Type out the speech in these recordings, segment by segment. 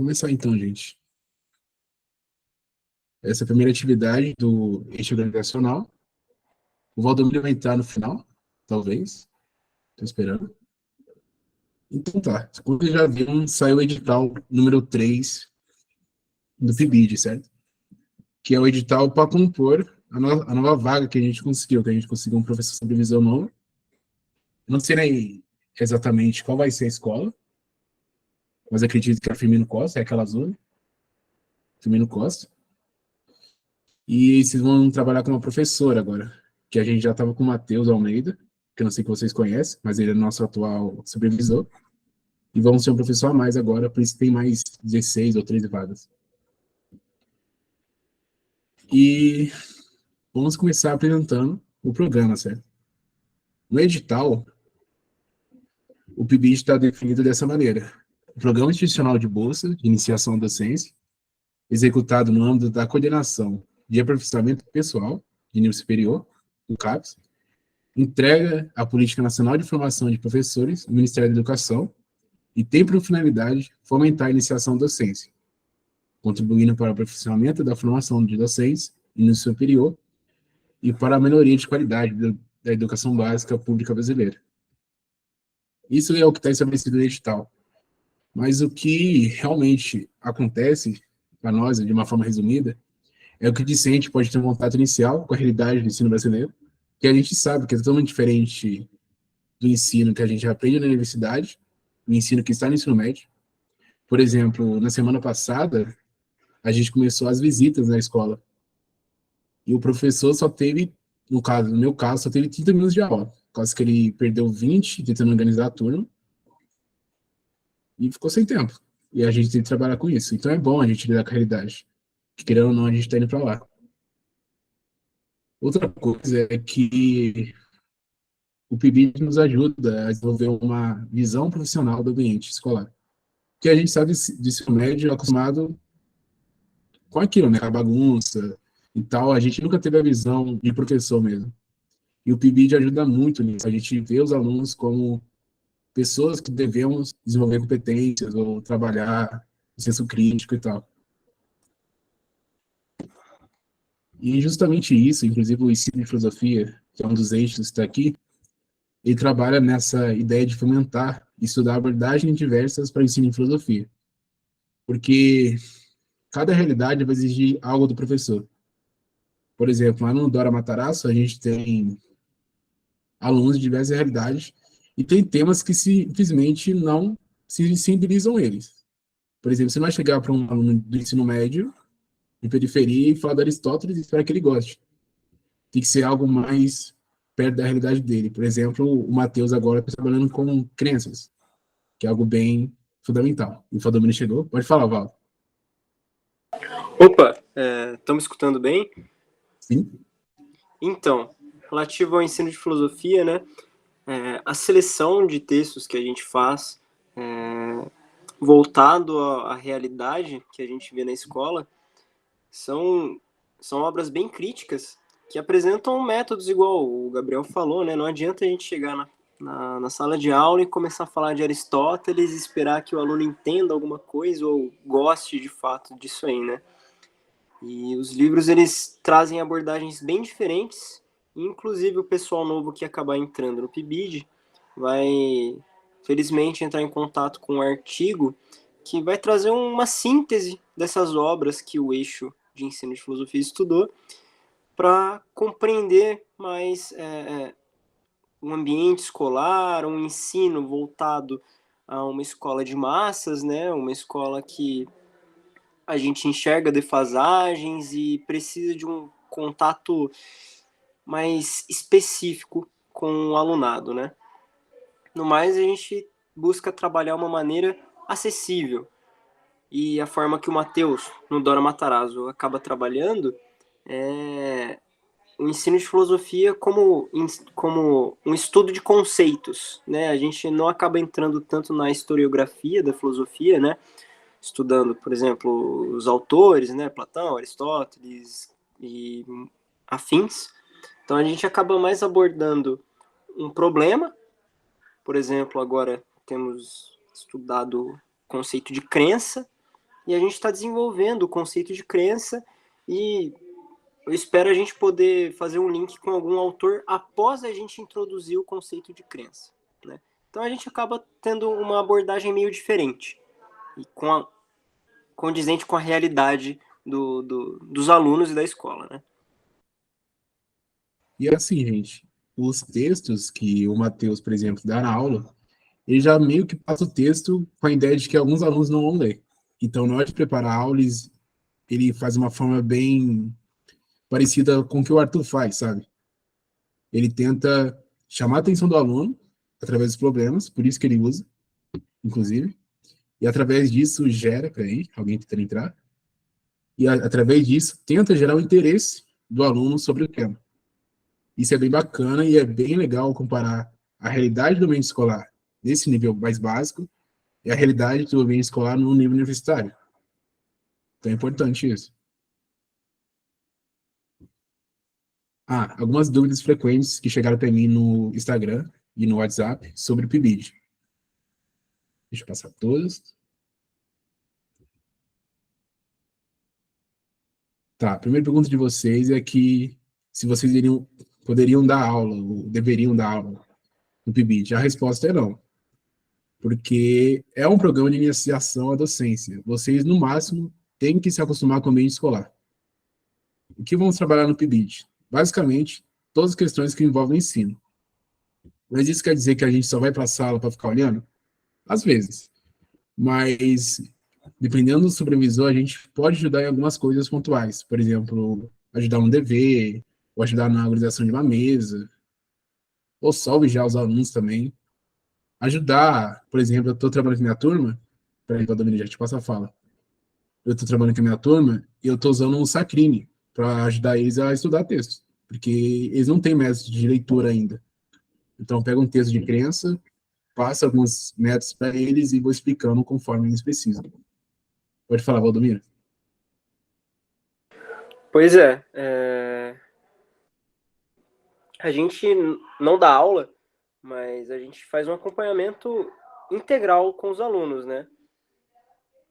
Começar então, gente. Essa é a primeira atividade do eixo organizacional. O Valdomiro vai entrar no final, talvez. Estou esperando. Então tá. Como vocês já viram, saiu o edital número 3 do PIBID, certo? Que é o edital para compor a nova vaga que a gente conseguiu um professor de supervisão novo. Eu não sei nem exatamente qual vai ser a escola, mas acredito que é a Firmino Costa, é aquela azul, Firmino Costa. E vocês vão trabalhar com uma professora agora, que a gente já estava com o Matheus Almeida, que eu não sei que vocês conhecem, mas ele é nosso atual supervisor. E vamos ter um professor a mais agora, por isso tem mais 16 ou 13 vagas. E vamos começar apresentando o programa, certo? No edital, o PIBID está definido dessa maneira. O Programa Institucional de Bolsa de Iniciação à Docência, executado no âmbito da coordenação de aperfeiçoamento pessoal de nível superior, o CAPES, entrega a Política Nacional de Formação de Professores do Ministério da Educação e tem por finalidade fomentar a iniciação da docência, contribuindo para o aperfeiçoamento da formação de docentes no nível superior e para a melhoria de qualidade da educação básica pública brasileira. Isso é o que está estabelecido no edital. Mas o que realmente acontece para nós, de uma forma resumida, é o que o discente pode ter um contato inicial com a realidade do ensino brasileiro, que a gente sabe que é totalmente diferente do ensino que a gente aprende na universidade, o ensino que está no ensino médio. Por exemplo, na semana passada, a gente começou as visitas na escola. E o professor só teve, no meu caso, só teve 30 minutos de aula. Por causa que ele perdeu 20 tentando organizar a turma e ficou sem tempo. E a gente tem que trabalhar com isso. Então é bom a gente lidar com a realidade. Que, querendo ou não, a gente está indo para lá. Outra coisa é que o PIBID nos ajuda a desenvolver uma visão profissional do ambiente escolar. Porque a gente sabe de ensino médio acostumado com aquilo, né? A bagunça e tal. A gente nunca teve a visão de professor mesmo. E o PIBID ajuda muito nisso. A gente vê os alunos como pessoas que devemos desenvolver competências ou trabalhar o senso crítico e tal. E justamente isso, inclusive o ensino de filosofia, que é um dos eixos que está aqui, ele trabalha nessa ideia de fomentar e estudar abordagens diversas para o ensino em filosofia. Porque cada realidade vai exigir algo do professor. Por exemplo, lá no Dora Matarazzo, a gente tem alunos de diversas realidades e tem temas que simplesmente não se sensibilizam eles. Por exemplo, você não vai chegar para um aluno do ensino médio, de periferia, e falar de Aristóteles e esperar que ele goste. Tem que ser algo mais perto da realidade dele. Por exemplo, o Matheus agora está trabalhando com crenças, que é algo bem fundamental. E o Valdomiro chegou. Pode falar, Val. Opa, estão me escutando bem? Sim. Então, relativo ao ensino de filosofia, né, a seleção de textos que a gente faz voltado à realidade que a gente vê na escola são obras bem críticas que apresentam métodos igual o Gabriel falou, né? Não adianta a gente chegar na sala de aula e começar a falar de Aristóteles e esperar que o aluno entenda alguma coisa ou goste de fato disso aí, né? E os livros, eles trazem abordagens bem diferentes, inclusive o pessoal novo que acabar entrando no PIBID vai, felizmente, entrar em contato com um artigo que vai trazer uma síntese dessas obras que o eixo de ensino de filosofia estudou para compreender mais um ambiente escolar, um ensino voltado a uma escola de massas, né? Uma escola que a gente enxerga defasagens e precisa de um contato mais específico com o alunado, né? No mais, a gente busca trabalhar uma maneira acessível. E a forma que o Matheus, no Dora Matarazzo, acaba trabalhando é o ensino de filosofia como um estudo de conceitos, né? A gente não acaba entrando tanto na historiografia da filosofia, né? Estudando, por exemplo, os autores, né? Platão, Aristóteles e afins. Então a gente acaba mais abordando um problema. Por exemplo, agora temos estudado o conceito de crença e a gente está desenvolvendo o conceito de crença, e eu espero a gente poder fazer um link com algum autor após a gente introduzir o conceito de crença, né? Então a gente acaba tendo uma abordagem meio diferente, e condizente com a realidade dos alunos e da escola, né? E assim, gente, os textos que o Matheus, por exemplo, dá na aula, ele já meio que passa o texto com a ideia de que alguns alunos não vão ler. Então, na hora de preparar a aula, ele faz uma forma bem parecida com o que o Arthur faz, sabe? Ele tenta chamar a atenção do aluno através dos problemas, por isso que ele usa, inclusive, e através disso gera, peraí, alguém tentando entrar, e através disso tenta gerar o interesse do aluno sobre o tema. Isso é bem bacana e é bem legal comparar a realidade do ambiente escolar nesse nível mais básico e a realidade do ambiente escolar no nível universitário. Então é importante isso. Algumas dúvidas frequentes que chegaram para mim no Instagram e no WhatsApp sobre o PIBID. Deixa eu passar todas. Tá, a primeira pergunta de vocês é que se vocês poderiam dar aula, ou deveriam dar aula no PIBID. A resposta é não, porque é um programa de iniciação à docência. Vocês, no máximo, têm que se acostumar com o ambiente escolar. O que vamos trabalhar no PIBID? Basicamente, todas as questões que envolvem o ensino. Mas isso quer dizer que a gente só vai para a sala para ficar olhando? Às vezes. Mas, dependendo do supervisor, a gente pode ajudar em algumas coisas pontuais. Por exemplo, ajudar no dever, ou ajudar na organização de uma mesa, ou só vigiar os alunos também. Ajudar, por exemplo, eu estou trabalhando com a minha turma, peraí, Valdomiro, já te passo a fala. Eu estou trabalhando com a minha turma e eu estou usando um Sacrine para ajudar eles a estudar texto, porque eles não têm método de leitura ainda. Então, pega um texto de crença, passa alguns métodos para eles e vou explicando conforme eles precisam. Pode falar, Valdomiro. Pois é, a gente não dá aula, mas a gente faz um acompanhamento integral com os alunos, né?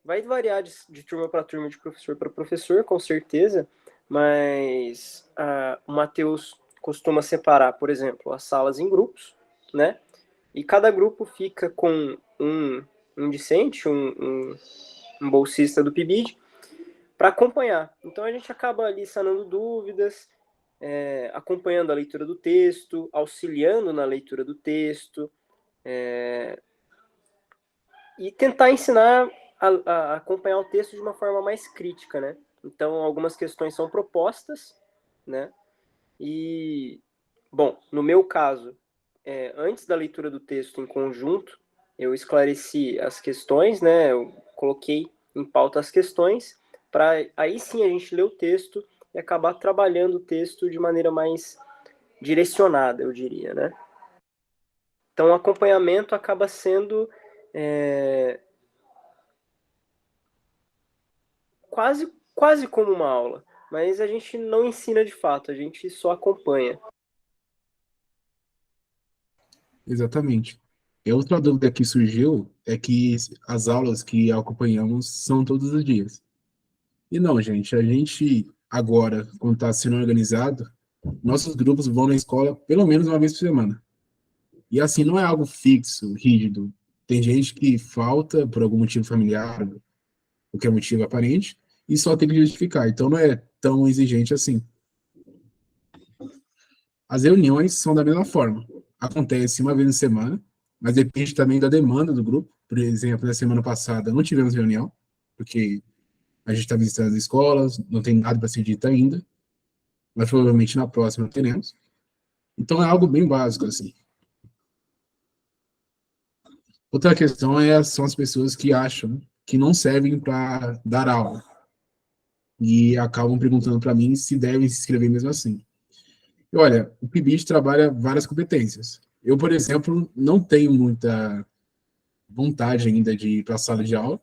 Vai variar de turma para turma, de professor para professor, com certeza, mas o Matheus costuma separar, por exemplo, as salas em grupos, né? E cada grupo fica com um discente, um bolsista do PIBID, para acompanhar. Então a gente acaba ali sanando dúvidas, acompanhando a leitura do texto, auxiliando na leitura do texto, e tentar ensinar a acompanhar o texto de uma forma mais crítica, né? Então, algumas questões são propostas, né? E, bom, no meu caso, antes da leitura do texto em conjunto, eu esclareci as questões, né? Eu coloquei em pauta as questões, para aí sim a gente ler o texto e acabar trabalhando o texto de maneira mais direcionada, eu diria, né? Então, o acompanhamento acaba sendo quase como uma aula, mas a gente não ensina de fato, a gente só acompanha. Exatamente. E outra dúvida que surgiu é que as aulas que acompanhamos são todos os dias. E não, gente, a gente agora, quando está sendo organizado, nossos grupos vão na escola pelo menos uma vez por semana. E assim, não é algo fixo, rígido. Tem gente que falta por algum motivo familiar, o que é motivo aparente, e só tem que justificar. Então não é tão exigente assim. As reuniões são da mesma forma. Acontece uma vez na semana, mas depende também da demanda do grupo. Por exemplo, na semana passada não tivemos reunião, porque a gente está visitando as escolas, não tem nada para ser dito ainda, mas provavelmente na próxima teremos. Então é algo bem básico, assim. Outra questão são as pessoas que acham que não servem para dar aula e acabam perguntando para mim se devem se inscrever mesmo assim. E olha, o PIBID trabalha várias competências. Eu, por exemplo, não tenho muita vontade ainda de ir para a sala de aula,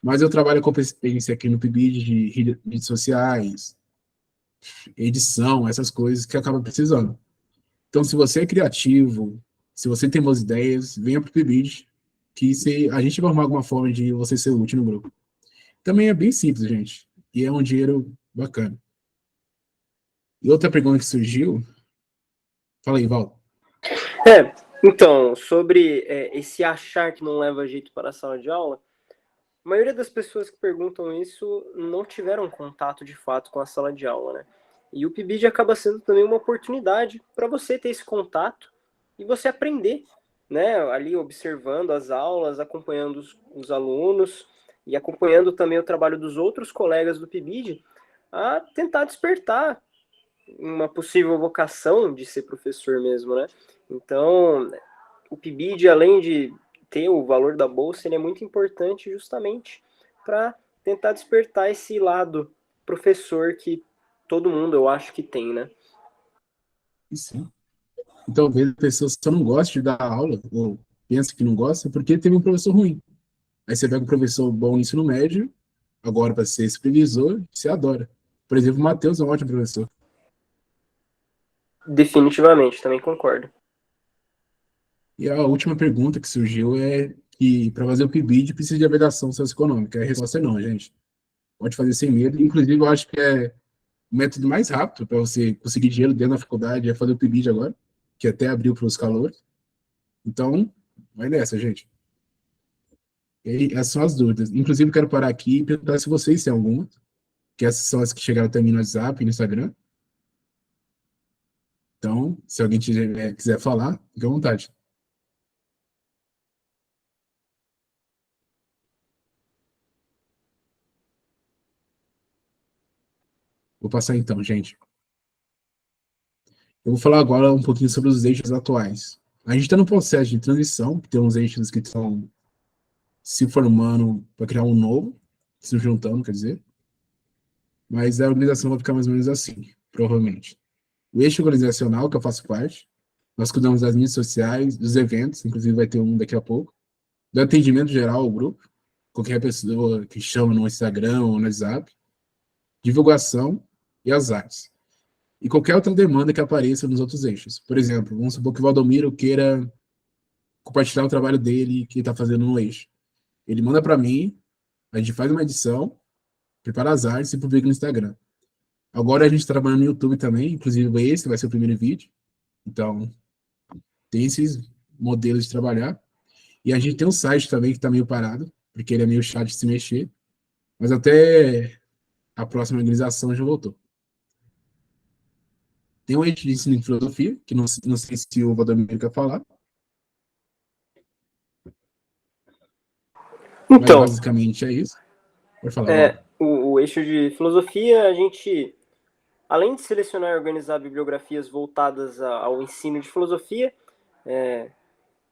mas eu trabalho com competência aqui no PIBID de redes sociais, edição, essas coisas que acaba precisando. Então, se você é criativo, se você tem boas ideias, venha para o PIBID, que a gente vai arrumar alguma forma de você ser útil no grupo. também é bem simples, gente. E é um dinheiro bacana. E outra pergunta que surgiu, fala aí, Val. Então, sobre esse achar que não leva jeito para a sala de aula, a maioria das pessoas que perguntam isso não tiveram contato de fato com a sala de aula, né? E o PIBID acaba sendo também uma oportunidade para você ter esse contato e você aprender, né? Ali observando as aulas, acompanhando os alunos e acompanhando também o trabalho dos outros colegas do PIBID a tentar despertar uma possível vocação de ser professor mesmo, né? Então, o PIBID, além de ter o valor da bolsa, ele é muito importante justamente para tentar despertar esse lado professor que todo mundo, eu acho que tem, né? E sim. E talvez a pessoa só não goste de dar aula, ou pensa que não gosta, porque teve um professor ruim. Aí você pega um professor bom no ensino médio, agora para ser supervisor, você adora. Por exemplo, o Matheus é um ótimo professor. Definitivamente, também concordo. E a última pergunta que surgiu é que para fazer o PIBID precisa de avaliação socioeconômica. A resposta é não, gente. Pode fazer sem medo. Inclusive, eu acho que é o método mais rápido para você conseguir dinheiro dentro da faculdade é fazer o PIBID agora, que até abriu para os calouros. Então, vai nessa, gente. E aí, essas são as dúvidas. Inclusive, quero parar aqui e perguntar se vocês têm alguma, que essas são as que chegaram até mim no WhatsApp e no Instagram. Então, se alguém quiser falar, fique à vontade. Vou passar então, gente. Eu vou falar agora um pouquinho sobre os eixos atuais. A gente está no processo de transição, tem uns eixos que estão se formando para criar um novo, se juntando, quer dizer, mas a organização vai ficar mais ou menos assim, provavelmente. O eixo organizacional, que eu faço parte, nós cuidamos das mídias sociais, dos eventos, inclusive vai ter um daqui a pouco, do atendimento geral ao grupo, qualquer pessoa que chama no Instagram ou no WhatsApp, divulgação e as artes. E qualquer outra demanda que apareça nos outros eixos. Por exemplo, vamos supor que o Valdomiro queira compartilhar o trabalho dele que ele está fazendo no eixo. Ele manda para mim, a gente faz uma edição, prepara as artes e publica no Instagram. Agora a gente está trabalhando no YouTube também, inclusive esse vai ser o primeiro vídeo. Então, tem esses modelos de trabalhar. E a gente tem um site também que está meio parado, porque ele é meio chato de se mexer. Mas até a próxima organização já voltou. Tem um eixo de ensino de filosofia, que não sei se o Valdomiro quer falar. Mas Então, basicamente é isso. Pode falar, Val. o eixo de filosofia, a gente, além de selecionar e organizar bibliografias voltadas ao ensino de filosofia,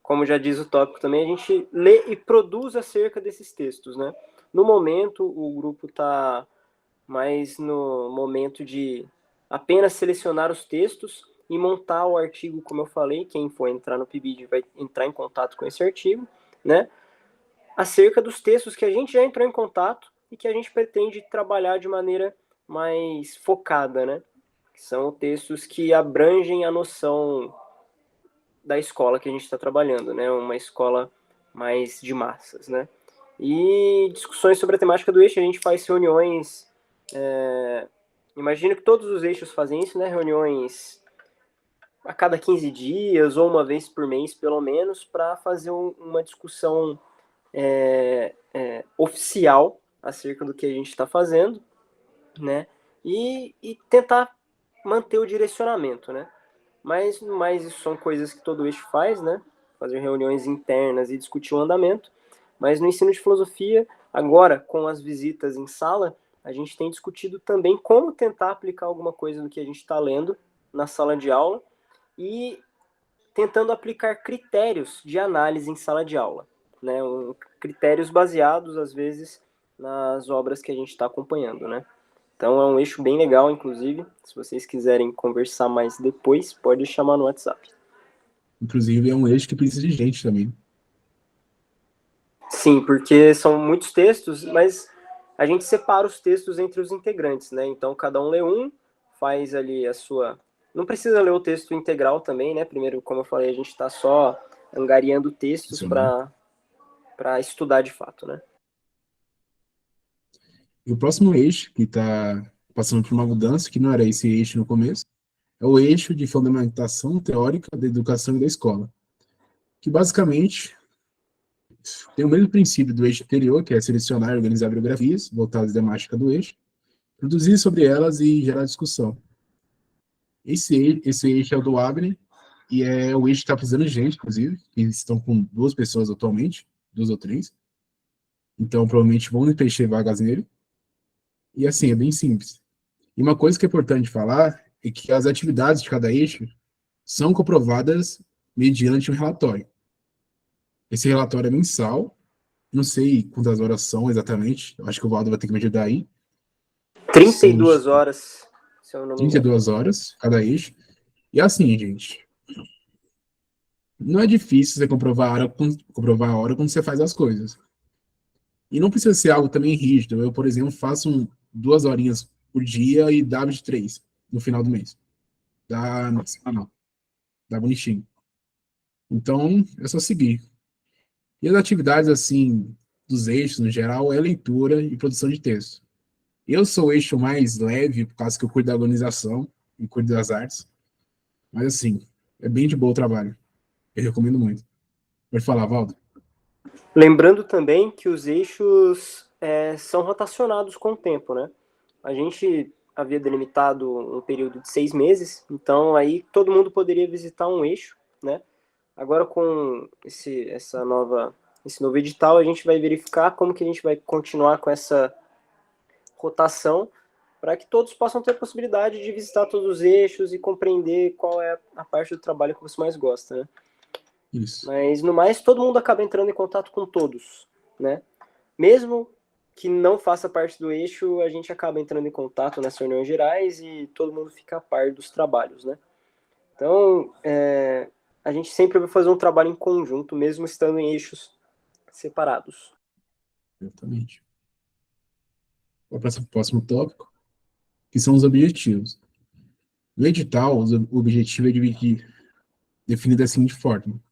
como já diz o tópico também, a gente lê e produz acerca desses textos, né? No momento, o grupo está mais no momento de apenas selecionar os textos e montar o artigo, como eu falei, quem for entrar no PIBID vai entrar em contato com esse artigo, né? Acerca dos textos que a gente já entrou em contato e que a gente pretende trabalhar de maneira mais focada, né? Que são textos que abrangem a noção da escola que a gente está trabalhando, né? Uma escola mais de massas, né? E discussões sobre a temática do eixo, a gente faz reuniões. Imagino que todos os eixos fazem isso, né? Reuniões a cada 15 dias ou uma vez por mês, pelo menos, para fazer uma discussão oficial acerca do que a gente está fazendo, né? E tentar manter o direcionamento, né? Mas isso são coisas que todo eixo faz, né? Fazer reuniões internas e discutir o andamento. Mas no ensino de filosofia, agora, com as visitas em sala, a gente tem discutido também como tentar aplicar alguma coisa do que a gente está lendo na sala de aula e tentando aplicar critérios de análise em sala de aula, né? Critérios baseados, às vezes, nas obras que a gente está acompanhando, né? Então é um eixo bem legal, inclusive. Se vocês quiserem conversar mais depois, pode chamar no WhatsApp. Inclusive, é um eixo que precisa de gente também. Sim, porque são muitos textos, mas a gente separa os textos entre os integrantes, né? Então cada um lê um, faz ali a sua. Não precisa ler o texto integral também, né? Primeiro, como eu falei, a gente está só angariando textos Funcionando. para estudar de fato, né? E o próximo eixo, que está passando por uma mudança, que não era esse eixo no começo, é o eixo de fundamentação teórica da educação e da escola, que basicamente tem o mesmo princípio do eixo anterior, que é selecionar e organizar biografias voltadas à temática do eixo, produzir sobre elas e gerar discussão. Esse eixo é o do Abner, e é o eixo que está precisando de gente, inclusive, que estão com 2 pessoas atualmente, 2 ou 3, então provavelmente vão preencher vagas nele, e assim, é bem simples. E uma coisa que é importante falar é que as atividades de cada eixo são comprovadas mediante um relatório. Esse relatório é mensal, não sei quantas horas são exatamente, eu acho que o Valdo vai ter que me ajudar aí. 32 horas, se eu não me engano. 32 horas cada eixo. E assim, gente, não é difícil você comprovar a hora quando você faz as coisas. E não precisa ser algo também rígido. Eu, por exemplo, faço 2 horinhas por dia e dá 23 no final do mês. Dá semanal. Dá bonitinho. Então, é só seguir. E as atividades, assim, dos eixos, no geral, é leitura e produção de texto. Eu sou o eixo mais leve, por causa que eu cuido da organização e cuido das artes. Mas, assim, é bem de boa o trabalho. Eu recomendo muito. Pode falar, Valdo. Lembrando também que os eixos são rotacionados com o tempo, né? A gente havia delimitado um período de 6 meses, então aí todo mundo poderia visitar um eixo, né? Agora com esse novo edital, a gente vai verificar como que a gente vai continuar com essa rotação para que todos possam ter a possibilidade de visitar todos os eixos e compreender qual é a parte do trabalho que você mais gosta, né? Isso. Mas, no mais, todo mundo acaba entrando em contato com todos, né? Mesmo que não faça parte do eixo, a gente acaba entrando em contato nas reuniões gerais e todo mundo fica a par dos trabalhos, né? Então, a gente sempre vai fazer um trabalho em conjunto, mesmo estando em eixos separados. Exatamente. Vou para o próximo tópico, que são os objetivos. No edital, o objetivo é definido da seguinte forma.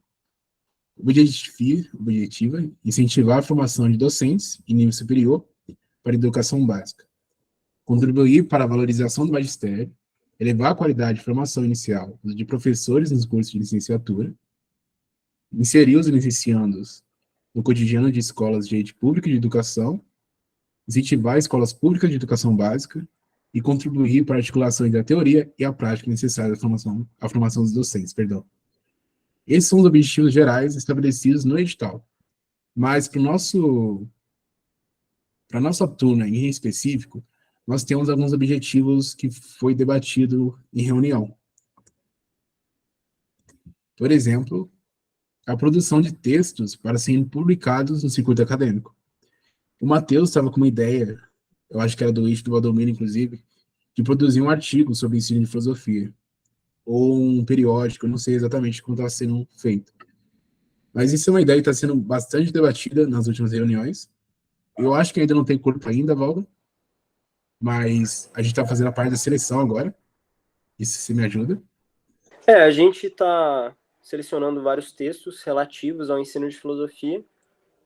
O objetivo é incentivar a formação de docentes em nível superior para a educação básica, contribuir para a valorização do magistério, elevar a qualidade de formação inicial de professores nos cursos de licenciatura, inserir os licenciandos no cotidiano de escolas de rede pública de educação, incentivar escolas públicas de educação básica e contribuir para a articulação entre a teoria e a prática necessária à formação dos docentes. Perdão. Esses são os objetivos gerais estabelecidos no edital. Mas para a nossa turma em específico, nós temos alguns objetivos que foi debatido em reunião. Por exemplo, a produção de textos para serem publicados no circuito acadêmico. O Matheus estava com uma ideia, eu acho que era do eixo do Valdomiro, inclusive, de produzir um artigo sobre ensino de filosofia, ou um periódico, eu não sei exatamente como está sendo feito. Mas isso é uma ideia que está sendo bastante debatida nas últimas reuniões. Eu acho que ainda não tem corpo ainda, Valdo, mas a gente está fazendo a parte da seleção agora. Isso se me ajuda. A gente está selecionando vários textos relativos ao ensino de filosofia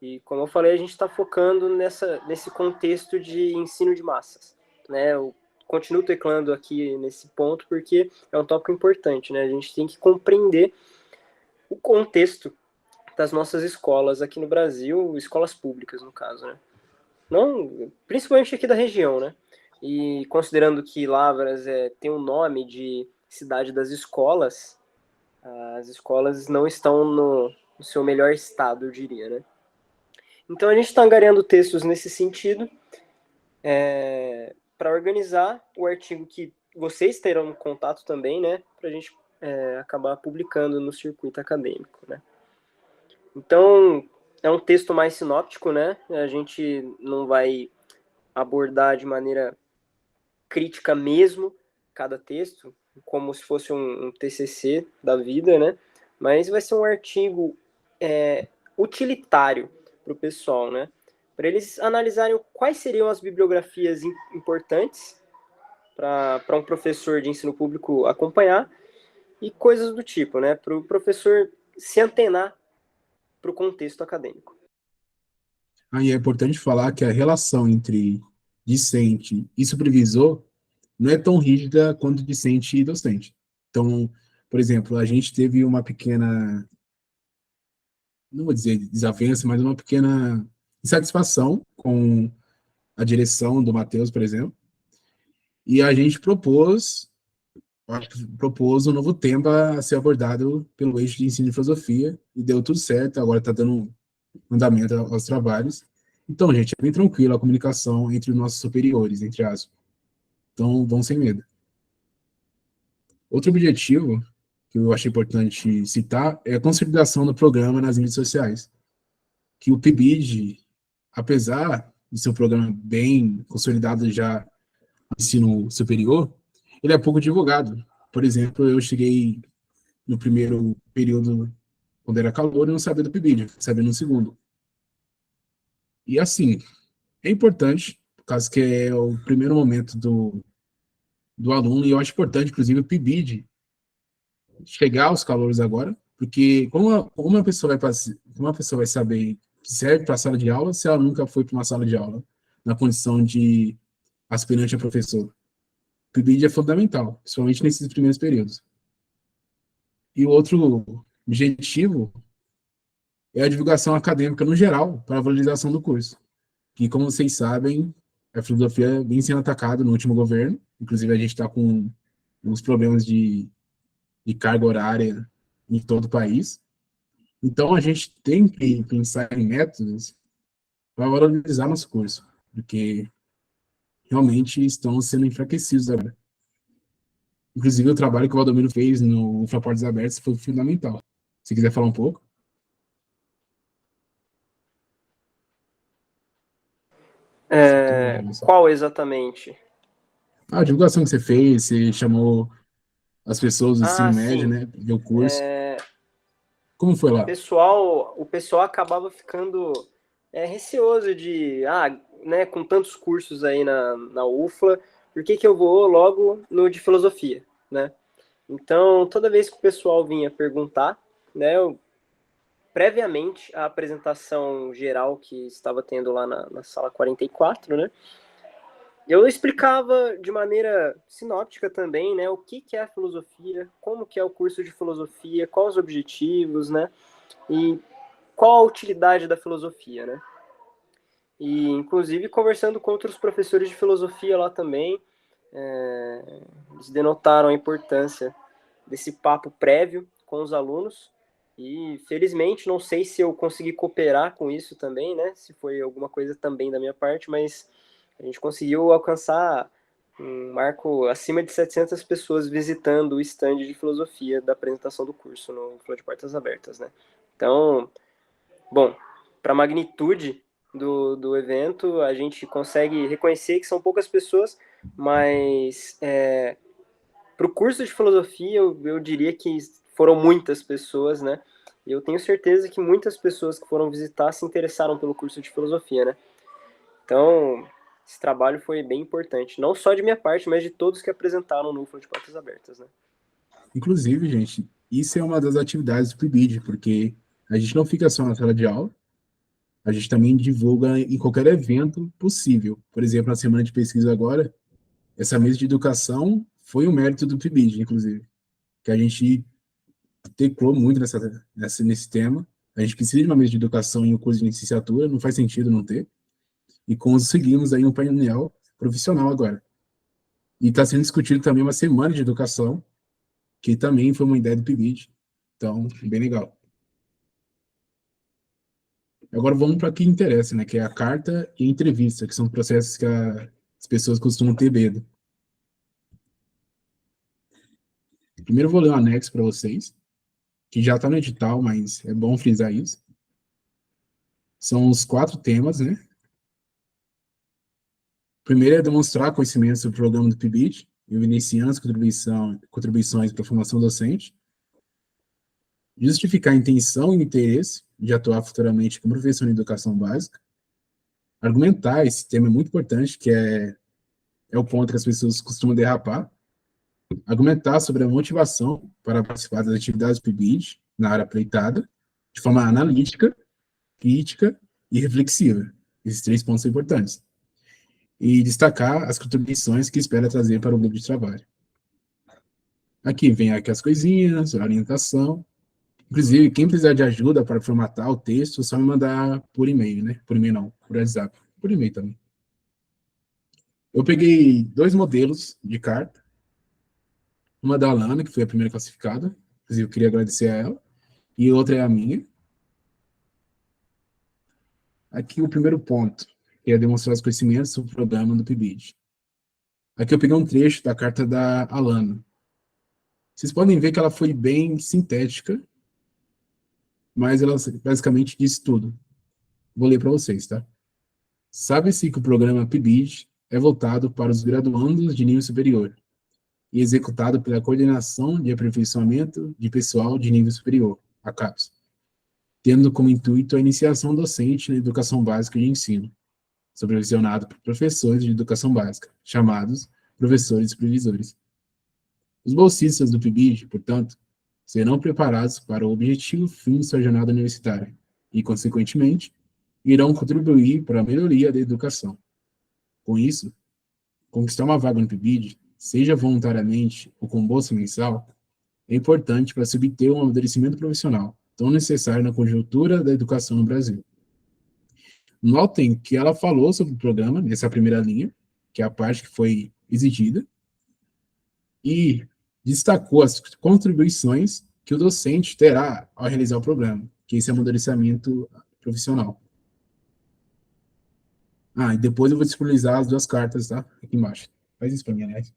e, como eu falei, a gente está focando nesse contexto de ensino de massas, né? Eu continuo teclando aqui nesse ponto porque é um tópico importante, né? A gente tem que compreender o contexto das nossas escolas aqui no Brasil, escolas públicas, no caso, né? Não, principalmente aqui da região, né? E considerando que Lavras tem um nome de cidade das escolas, as escolas não estão no seu melhor estado, eu diria, né? Então a gente está angariando textos nesse sentido para organizar o artigo que vocês terão contato também, né? Para a gente acabar publicando no circuito acadêmico, né? Então é um texto mais sinóptico, né? A gente não vai abordar de maneira crítica mesmo cada texto, como se fosse um TCC da vida, né? Mas vai ser um artigo utilitário para o pessoal, né? Para eles analisarem quais seriam as bibliografias importantes para um professor de ensino público acompanhar e coisas do tipo, né? Para o professor se antenar para o contexto acadêmico. Aí é importante falar que a relação entre discente e supervisor não é tão rígida quanto discente e docente. Então, por exemplo, a gente teve uma pequena, não vou dizer desavença, mas uma pequena insatisfação com a direção do Matheus, por exemplo, e a gente propôs um novo tema a ser abordado pelo eixo de ensino e filosofia, e deu tudo certo, agora está dando andamento aos trabalhos. Então, gente, é bem tranquilo a comunicação entre os nossos superiores, entre aspas. Então, vão sem medo. Outro objetivo que eu achei importante citar é a consolidação do programa nas mídias sociais, que o PIBID, apesar de ser um programa bem consolidado já no ensino superior, ele é pouco divulgado. Por exemplo, eu cheguei no primeiro período, quando era calor, e não sabia do PIBID, sabia no segundo. E assim, é importante, por causa que é o primeiro momento do aluno, e eu acho importante, inclusive, o PIBID chegar aos calouros agora, porque como uma pessoa como uma pessoa vai saber que serve para a sala de aula se ela nunca foi para uma sala de aula, na condição de aspirante a professor? O PIBID é fundamental, principalmente nesses primeiros períodos. E o outro objetivo é a divulgação acadêmica no geral, para a valorização do curso. Que, como vocês sabem, a filosofia vem sendo atacada no último governo, inclusive a gente está com uns problemas de carga horária em todo o país. Então, a gente tem que pensar em métodos para valorizar nosso curso, porque realmente estão sendo enfraquecidos agora. Inclusive, o trabalho que o Valdomiro fez no Portas Abertas foi fundamental. Se quiser falar um pouco. Qual exatamente? A divulgação que você fez, você chamou as pessoas do ensino Ah, médio, sim. né, ver o curso. Como foi lá? O pessoal acabava ficando receoso de, né, com tantos cursos aí na UFLA, por que eu vou logo no de filosofia, né? Então, toda vez que o pessoal vinha perguntar, né, previamente à apresentação geral que estava tendo lá na sala 44, né, eu explicava de maneira sinóptica também, né, o que é a filosofia, como que é o curso de filosofia, quais os objetivos, né, e qual a utilidade da filosofia, né. E, inclusive, conversando com outros professores de filosofia lá também, eles denotaram a importância desse papo prévio com os alunos. E, felizmente, não sei se eu consegui cooperar com isso também, né? Se foi alguma coisa também da minha parte, mas a gente conseguiu alcançar um marco acima de 700 pessoas visitando o stand de filosofia da apresentação do curso no Flow de Portas Abertas, né? Então, bom, para a magnitude do evento, a gente consegue reconhecer que são poucas pessoas, mas para o curso de filosofia, eu diria que foram muitas pessoas, né? E eu tenho certeza que muitas pessoas que foram visitar se interessaram pelo curso de filosofia, né? Então, esse trabalho foi bem importante, não só de minha parte, mas de todos que apresentaram no Flow de Portas Abertas, né? Inclusive, gente, isso é uma das atividades do PIBID, porque a gente não fica só na sala de aula, a gente também divulga em qualquer evento possível. Por exemplo, na semana de pesquisa agora, essa mesa de educação foi um mérito do PIBID, inclusive, que a gente teclou muito nesse tema. A gente precisa de uma mesa de educação em um curso de licenciatura, não faz sentido não ter. E conseguimos aí um painel profissional agora. E está sendo discutido também uma semana de educação, que também foi uma ideia do PIBID. Então, bem legal. Agora vamos para o que interessa, né? Que é a carta e a entrevista, que são processos que as pessoas costumam ter medo. Primeiro eu vou ler um anexo para vocês, que já está no edital, mas é bom frisar isso. São os 4 temas, né? Primeiro é demonstrar conhecimento sobre o programa do PIBID, evidenciando as contribuições para a formação docente. Justificar a intenção e interesse de atuar futuramente como professor em educação básica. Argumentar, esse tema é muito importante, que é o ponto que as pessoas costumam derrapar. Argumentar sobre a motivação para participar das atividades do PIBID na área apleitada, de forma analítica, crítica e reflexiva. Esses 3 pontos são importantes. e destacar as contribuições que espera trazer para o grupo de trabalho. Aqui vem aqui as coisinhas, a orientação. Inclusive, quem precisar de ajuda para formatar o texto, é só me mandar por e-mail, né? Por e-mail não, por WhatsApp. Por e-mail também. Eu peguei 2 modelos de carta. Uma da Alana, que foi a primeira classificada. Inclusive, eu queria agradecer a ela. E outra é a minha. Aqui o primeiro ponto, que é demonstrar os conhecimentos sobre o programa do PIBID. Aqui eu peguei um trecho da carta da Alana. Vocês podem ver que ela foi bem sintética, mas ela basicamente disse tudo. Vou ler para vocês, tá? Sabe-se que o programa PIBID é voltado para os graduandos de nível superior e executado pela Coordenação de Aperfeiçoamento de Pessoal de Nível Superior, a CAPES, tendo como intuito a iniciação docente na educação básica de ensino, supervisionado por professores de educação básica, chamados professores supervisores. Os bolsistas do PIBID, portanto, serão preparados para o objetivo fim de sua jornada universitária e, consequentemente, irão contribuir para a melhoria da educação. Com isso, conquistar uma vaga no PIBID, seja voluntariamente ou com bolsa mensal, é importante para se obter um amadurecimento profissional, tão necessário na conjuntura da educação no Brasil. Notem que ela falou sobre o programa, nessa primeira linha, que é a parte que foi exigida, e destacou as contribuições que o docente terá ao realizar o programa, que é esse amadurecimento profissional. E depois eu vou disponibilizar as 2 cartas, tá? Aqui embaixo. Faz isso para mim, aliás.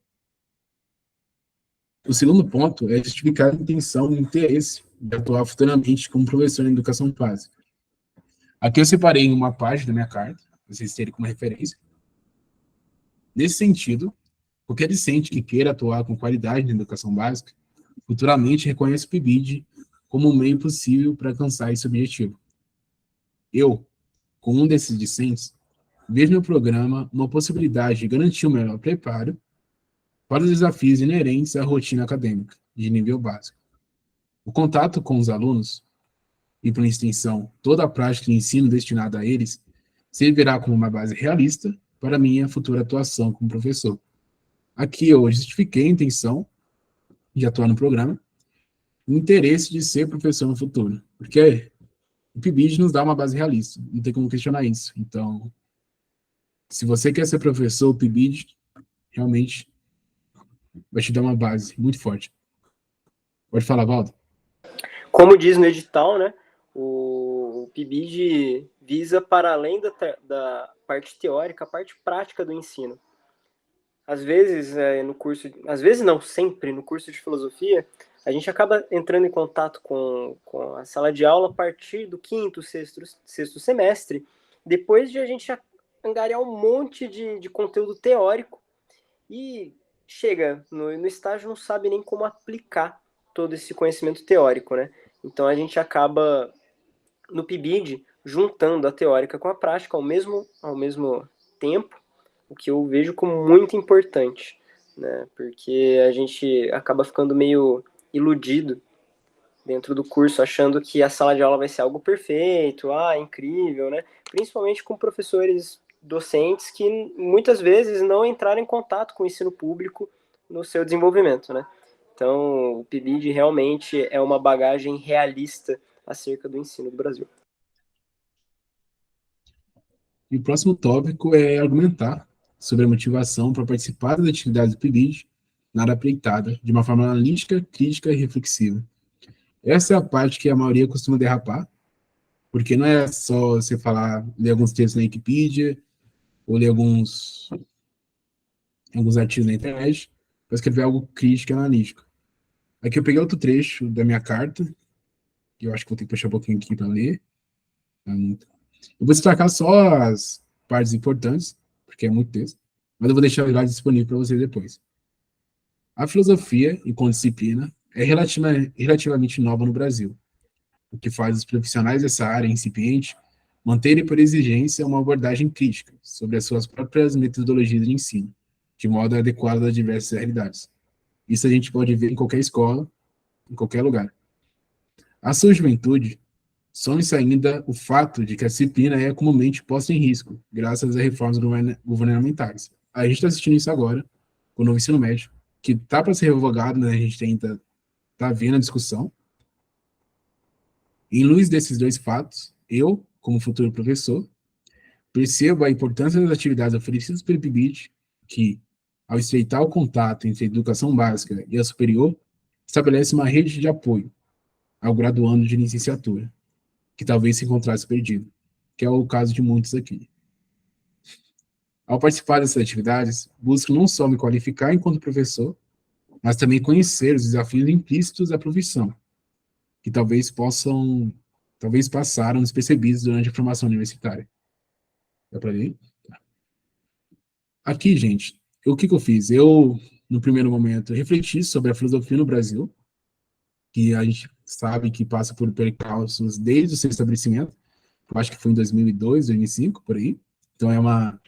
O segundo ponto é justificar a intenção e o interesse de atuar futuramente como professor em educação básica. Aqui eu separei em uma página da minha carta, para vocês terem como referência. Nesse sentido, qualquer discente que queira atuar com qualidade na educação básica, futuramente reconhece o PIBID como um meio possível para alcançar esse objetivo. Eu, como um desses discentes, vejo no programa uma possibilidade de garantir um melhor preparo para os desafios inerentes à rotina acadêmica, de nível básico. O contato com os alunos, e por extensão, toda a prática de ensino destinada a eles, servirá como uma base realista para minha futura atuação como professor. Aqui eu justifiquei a intenção de atuar no programa, o interesse de ser professor no futuro, porque o PIBID nos dá uma base realista, não tem como questionar isso. Então, se você quer ser professor, o PIBID realmente vai te dar uma base muito forte. Pode falar, Valdo? Como diz no edital, né, o PIBID visa, para além da parte teórica, a parte prática do ensino. Às vezes, às vezes não, sempre no curso de filosofia, a gente acaba entrando em contato com a sala de aula a partir do quinto, sexto semestre, depois de a gente angariar um monte de conteúdo teórico e chega no estágio não sabe nem como aplicar todo esse conhecimento teórico, né? Então a gente acaba no PIBID juntando a teórica com a prática ao mesmo tempo, o que eu vejo como muito importante, né? Porque a gente acaba ficando meio iludido dentro do curso, achando que a sala de aula vai ser algo perfeito, incrível, né? Principalmente com professores docentes que muitas vezes não entraram em contato com o ensino público no seu desenvolvimento, né? Então, o PIBID realmente é uma bagagem realista acerca do ensino do Brasil. E o próximo tópico é argumentar sobre a motivação para participar das atividades do PIBID na área aplicada, de uma forma analítica, crítica e reflexiva. Essa é a parte que a maioria costuma derrapar, porque não é só você ler alguns textos na Wikipedia, ou ler alguns artigos na internet, para escrever algo crítico e analítico. Aqui eu peguei outro trecho da minha carta, que eu acho que vou ter que puxar um pouquinho aqui para ler. Eu vou destacar só as partes importantes, porque é muito texto, mas eu vou deixar o slide disponível para você depois. A filosofia, enquanto disciplina, é relativamente nova no Brasil, o que faz os profissionais dessa área incipiente manterem por exigência uma abordagem crítica sobre as suas próprias metodologias de ensino, de modo adequado às diversas realidades. Isso a gente pode ver em qualquer escola, em qualquer lugar. A sua juventude some-se ainda o fato de que a disciplina é comumente posta em risco, graças a reformas governamentais. A gente está assistindo isso agora, com o novo ensino médio, que está para ser revogado, né? A gente ainda está vendo a discussão. Em luz desses dois fatos, eu, como futuro professor, percebo a importância das atividades oferecidas pelo PIBID, que, ao estreitar o contato entre a educação básica e a superior, estabelece uma rede de apoio ao graduando de licenciatura, que talvez se encontrasse perdido, que é o caso de muitos aqui. Ao participar dessas atividades, busco não só me qualificar enquanto professor, mas também conhecer os desafios implícitos da profissão, que talvez passaram despercebidos durante a formação universitária. Dá para ver? Aqui, gente, o que eu fiz? Eu, no primeiro momento, refleti sobre a filosofia no Brasil, que a gente sabe que passa por percalços desde o seu estabelecimento. Eu acho que foi em 2002, 2005, por aí. Então, é uma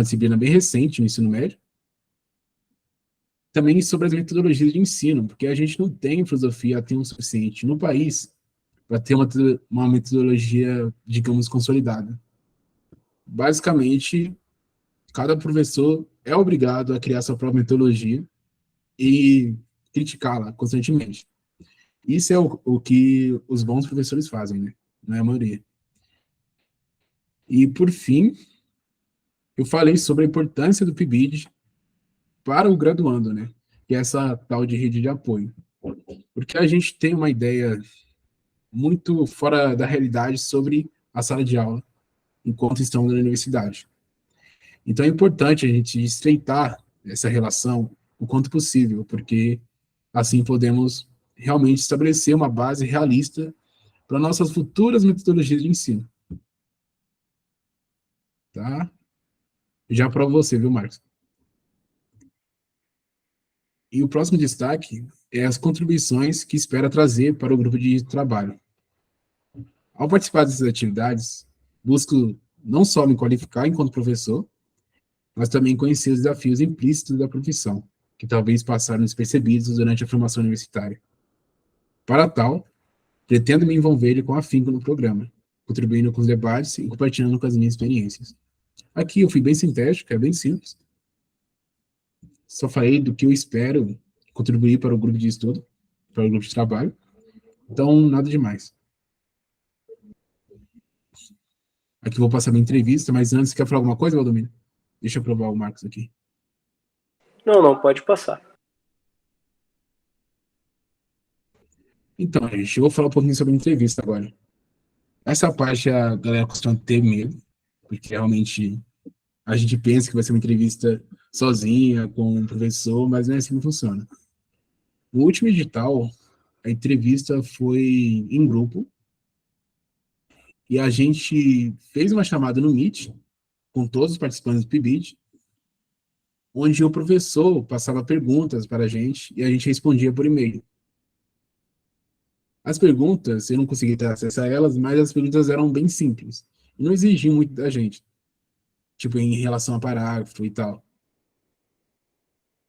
disciplina bem recente no ensino médio. Também sobre as metodologias de ensino, porque a gente não tem filosofia a tempo suficiente no país para ter uma metodologia, digamos, consolidada. Basicamente, cada professor é obrigado a criar sua própria metodologia e criticá-la constantemente. Isso é o que os bons professores fazem, né? Não é a maioria. E, por fim, eu falei sobre a importância do PIBID para o graduando, né? Que é essa tal de rede de apoio. Porque a gente tem uma ideia muito fora da realidade sobre a sala de aula enquanto estamos na universidade. Então é importante a gente estreitar essa relação o quanto possível, porque assim podemos realmente estabelecer uma base realista para nossas futuras metodologias de ensino. Tá? Já para você, viu, Marcos? E o próximo destaque é as contribuições que espera trazer para o grupo de trabalho. Ao participar dessas atividades, busco não só me qualificar enquanto professor, mas também conhecer os desafios implícitos da profissão, que talvez passaram despercebidos durante a formação universitária. Para tal, pretendo me envolver com afinco no programa, contribuindo com os debates e compartilhando com as minhas experiências. Aqui eu fui bem sintético, é bem simples. Só falei do que eu espero contribuir para o grupo de estudo, para o grupo de trabalho. Então, nada demais. Aqui eu vou passar minha entrevista, mas antes, quer falar alguma coisa, Valdomiro? Deixa eu provar o Marcos aqui. Não, pode passar. Então, gente, eu vou falar um pouquinho sobre a entrevista agora. Essa parte a galera costuma ter medo, porque realmente a gente pensa que vai ser uma entrevista sozinha, com um professor, mas não é assim que funciona. No último edital, a entrevista foi em grupo, e a gente fez uma chamada no Meet, com todos os participantes do PIBID, onde o professor passava perguntas para a gente, e a gente respondia por e-mail. As perguntas, eu não consegui ter acesso a elas, mas as perguntas eram bem simples, e não exigiam muito da gente, tipo, em relação a parágrafo e tal.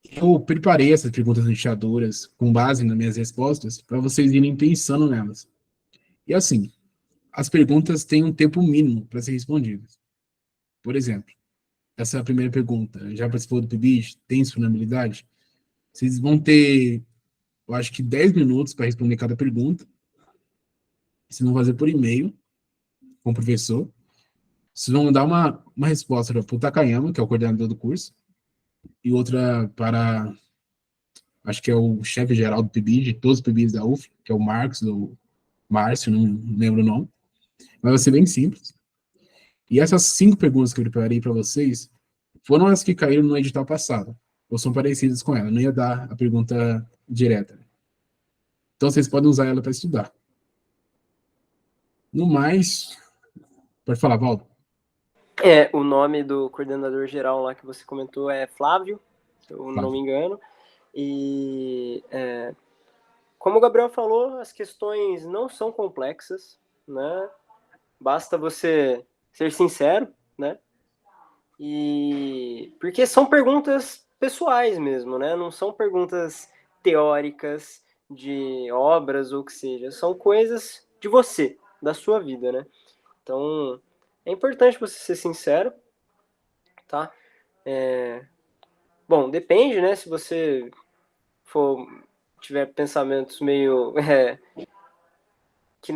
Eu preparei essas perguntas anexadoras com base nas minhas respostas para vocês irem pensando nelas. E assim, as perguntas têm um tempo mínimo para ser respondidas. Por exemplo, essa é a primeira pergunta. Já participou do PIBID? Tem disponibilidade? Vocês vão ter, eu acho que 10 minutos para responder cada pergunta. Vocês vão fazer por e-mail com o professor. Vocês vão dar uma resposta para o Takayama, que é o coordenador do curso, e outra para, acho que é o chefe geral do PIBID, de todos os PIBIDs da UF, que é o Marcos, do Márcio, não lembro o nome. Mas vai ser bem simples. E essas 5 perguntas que eu preparei para vocês foram as que caíram no edital passado, ou são parecidas com ela. Não ia dar a pergunta direta. Então vocês podem usar ela para estudar. No mais, pode falar, Valdo. O nome do coordenador geral lá que você comentou é Flávio, se eu não me engano. E como o Gabriel falou, as questões não são complexas, né? Basta você ser sincero, né? E porque são perguntas pessoais mesmo, né? Não são perguntas teóricas de obras ou o que seja, são coisas de você, da sua vida, né? Então, é importante você ser sincero, tá? Bom, depende, né? Se você tiver pensamentos meio que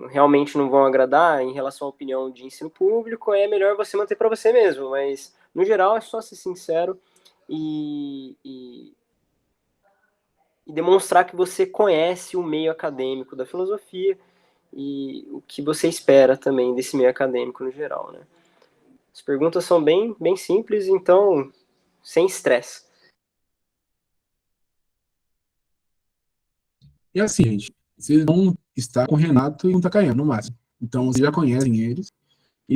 realmente não vão agradar em relação à opinião de ensino público, é melhor você manter para você mesmo. Mas, no geral, é só ser sincero e demonstrar que você conhece o meio acadêmico da filosofia e o que você espera também desse meio acadêmico no geral, né? As perguntas são bem, bem simples, então, sem estresse. E assim, gente, vocês vão estar com o Renato e com o Takayama, no máximo. Então, vocês já conhecem eles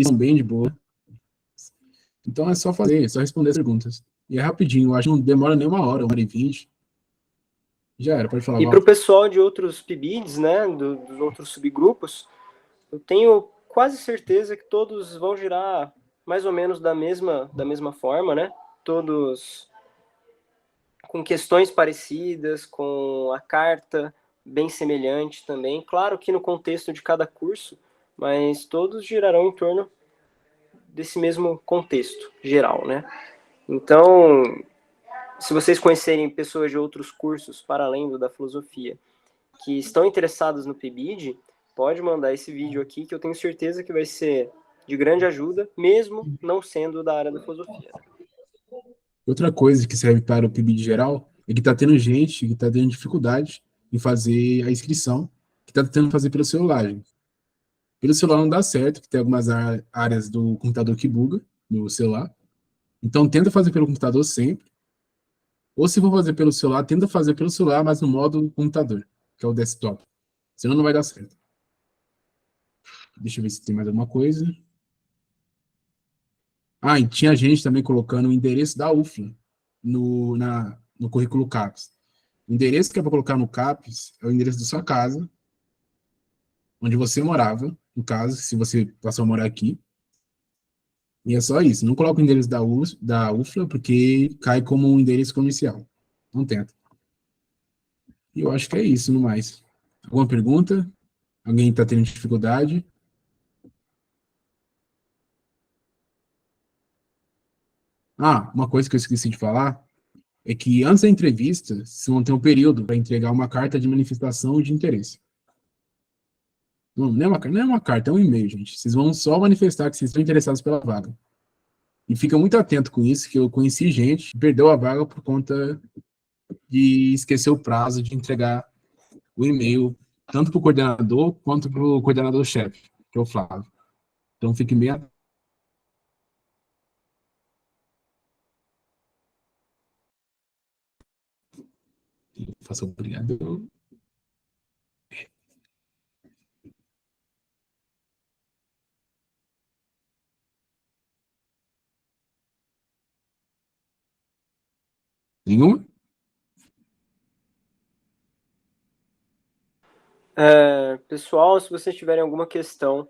são bem de boa. Então, é só fazer, é só responder as perguntas. E é rapidinho, eu acho que não demora nem 1 hora e 20. Já era, pode falar, E para o Walter. pessoal de outros PIBIDs, né, dos outros subgrupos, eu tenho quase certeza que todos vão girar mais ou menos da mesma forma, né? Todos com questões parecidas, com a carta bem semelhante também. Claro que no contexto de cada curso, mas todos girarão em torno desse mesmo contexto geral, né? Então, se vocês conhecerem pessoas de outros cursos para além do da filosofia que estão interessados no PIBID, pode mandar esse vídeo aqui que eu tenho certeza que vai ser de grande ajuda, mesmo não sendo da área da filosofia. Outra coisa que serve para o PIB de geral é que está tendo gente que está tendo dificuldade em fazer a inscrição, que está tentando fazer pelo celular, gente. Pelo celular não dá certo, que tem algumas áreas do computador que buga no celular. Então, tenta fazer pelo computador sempre. Ou se for fazer pelo celular, tenta fazer pelo celular, mas no modo computador, que é o desktop. Senão não vai dar certo. Deixa eu ver se tem mais alguma coisa. Ah, e tinha gente também colocando o endereço da UFLA no currículo CAPES. O endereço que é para colocar no CAPES é o endereço da sua casa, onde você morava, no caso, se você passou a morar aqui. E é só isso. Não coloca o endereço da UFLA, porque cai como um endereço comercial. Não tenta. E eu acho que é isso, no mais. Alguma pergunta? Alguém está tendo dificuldade? Ah, uma coisa que eu esqueci de falar é que antes da entrevista, vocês vão ter um período para entregar uma carta de manifestação de interesse. Não é uma carta, é um e-mail, gente. Vocês vão só manifestar que vocês estão interessados pela vaga. E fica muito atento com isso, que eu conheci gente que perdeu a vaga por conta de esquecer o prazo de entregar o e-mail, tanto para o coordenador quanto para o coordenador-chefe, que é o Flávio. Então fique bem atento. Faça obrigado. Nenhuma? Pessoal, se vocês tiverem alguma questão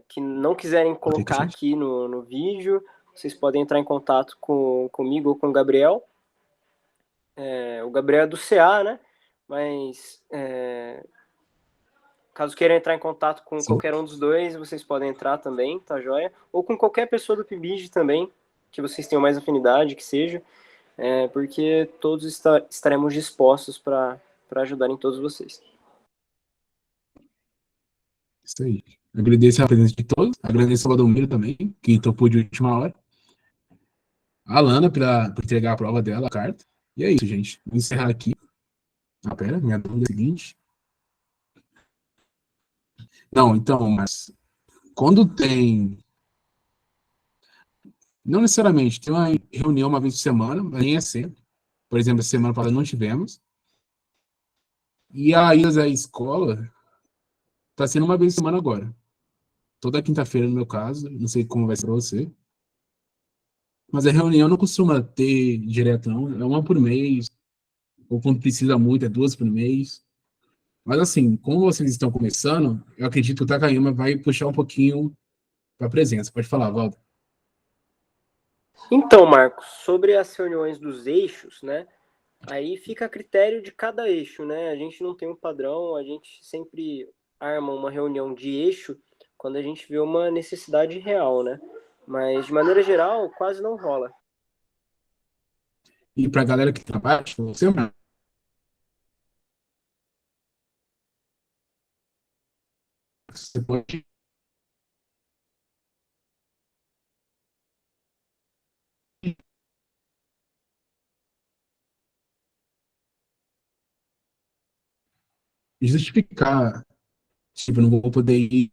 que não quiserem colocar aqui no vídeo, vocês podem entrar em contato comigo ou com o Gabriel. O Gabriel é do CA, né? Mas caso queiram entrar em contato com Sim. qualquer um dos dois, vocês podem entrar também, tá joia? Ou com qualquer pessoa do PIBID também, que vocês tenham mais afinidade, que seja, porque todos estaremos dispostos para ajudar em todos vocês. Isso aí. Agradeço a presença de todos. Agradeço ao Valdomiro também, que topou de última hora. A Lana por entregar a prova dela, a carta. E é isso, gente. Vou encerrar aqui. Ah, pera, minha dúvida é a seguinte. Não, então, mas quando tem. Não necessariamente, tem uma reunião uma vez por semana, mas nem é sempre. Por exemplo, essa semana passada não tivemos. E a ida da escola está sendo uma vez por semana agora. Toda quinta-feira, no meu caso. Não sei como vai ser para você. Mas a reunião não costuma ter direto, não. É uma por mês. Ou quando precisa muito, é 2 por mês. Mas assim, como vocês estão começando, eu acredito que o Takayama vai puxar um pouquinho para a presença. Pode falar, Valdo. Então, Marcos, sobre as reuniões dos eixos, né? Aí fica a critério de cada eixo, né? A gente não tem um padrão, a gente sempre arma uma reunião de eixo quando a gente vê uma necessidade real, né? Mas, de maneira geral, quase não rola. E para a galera que trabalha, tipo, você pode justificar, tipo, não vou poder ir.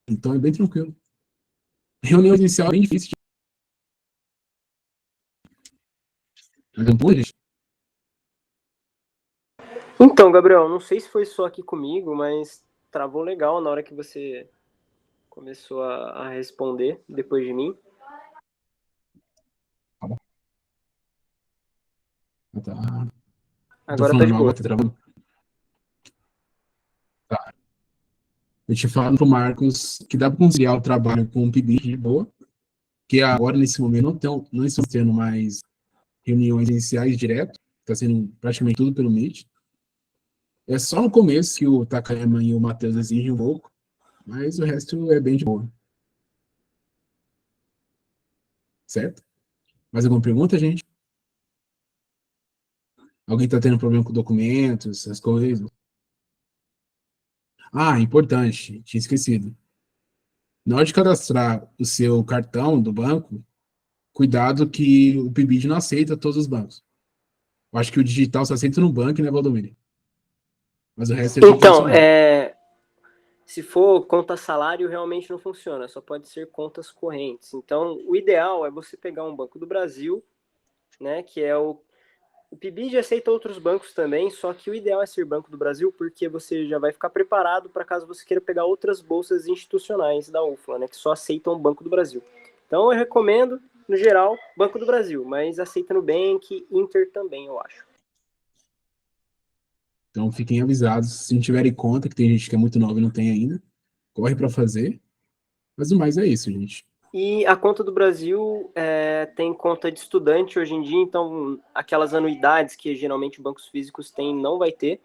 Então é bem tranquilo. Reunião inicial é bem difícil. Depois, Então, Gabriel, não sei se foi só aqui comigo, mas travou legal na hora que você começou a responder depois de mim. tá, tô Agora tá falando de mal, boa. tá travando. Tá. Eu te falo pro Marcos que dá para conciliar o trabalho com o PIB de boa, que agora, nesse momento, não estão tendo mais reuniões iniciais direto, está sendo praticamente tudo pelo Meet. É só no começo que o Takayama e o Matheus exigem um pouco, mas o resto é bem de boa. Certo? Mais alguma pergunta, gente? Alguém está tendo problema com documentos, essas coisas? Ah, importante, tinha esquecido. Na hora de cadastrar o seu cartão do banco, cuidado que o PIBID não aceita todos os bancos. Eu acho que o digital só aceita no banco, né, Valdomiro? Mas o resto é tudo Então, tradicional. se for conta salário, realmente não funciona, só pode ser contas correntes. Então, o ideal é você pegar um Banco do Brasil, né, que é o PIBID aceita outros bancos também, só que o ideal é ser Banco do Brasil, porque você já vai ficar preparado para caso você queira pegar outras bolsas institucionais da UFLA, né, que só aceitam o Banco do Brasil. Então, eu recomendo, no geral, Banco do Brasil, mas aceita Nubank, Inter também, eu acho. Então fiquem avisados, se não tiverem conta, que tem gente que é muito nova e não tem ainda, corre para fazer. Mas o mais é isso, gente. E a conta do Brasil tem conta de estudante hoje em dia, então aquelas anuidades que geralmente bancos físicos têm não vai ter.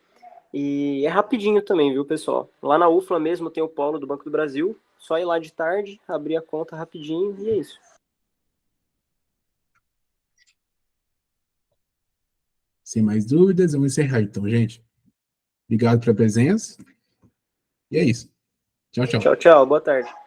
E é rapidinho também, viu, pessoal? Lá na UFLA mesmo tem o polo do Banco do Brasil, só ir lá de tarde, abrir a conta rapidinho e é isso. Sem mais dúvidas, vamos encerrar então, gente. Obrigado pela presença. E é isso. Tchau, tchau. Tchau, tchau, boa tarde.